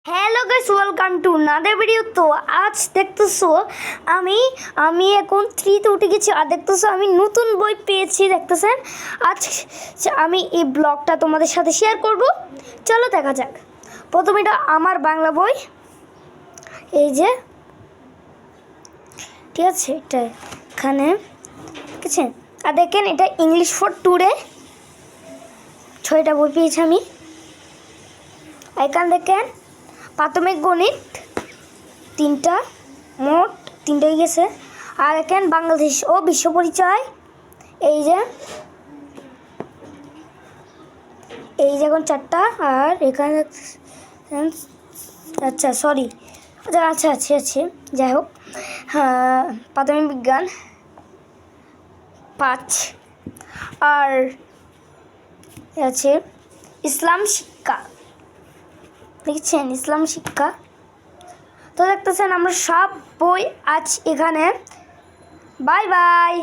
Hello guys, welcome to another video. তো আজ দেখতেছো আমি এখন 3-তে উঠে গেছি। আর দেখতেছো আমি নতুন বই পেয়েছি, দেখতেছেন। আজ আমি এই ব্লগটা তোমাদের সাথে শেয়ার করব। চলো দেখা যাক। প্রথমে এটা আমার বাংলা বই, এই যে, ঠিক আছে, এটা এখানে, ঠিক আছে। আর দেখেন এটা ইংলিশ ফর টুডে, 6টা বই পেয়েছি আমি। এখানে দেখেন প্রাথমিক গণিত 3টা, মোট 3টা হয়ে গেছে। আর এখানে বাংলাদেশ ও বিশ্ব পরিচয়, এই যে এখন 4টা। আর এখানে আচ্ছা সরি আচ্ছা আছে যাই হোক, হ্যাঁ, প্রাথমিক বিজ্ঞান 5। আর আছে ইসলাম শিক্ষা, দেখছেন, ইসলাম শিক্ষা। তো দেখতেছেন আমরা সব বই আজ এখানে। Bye bye.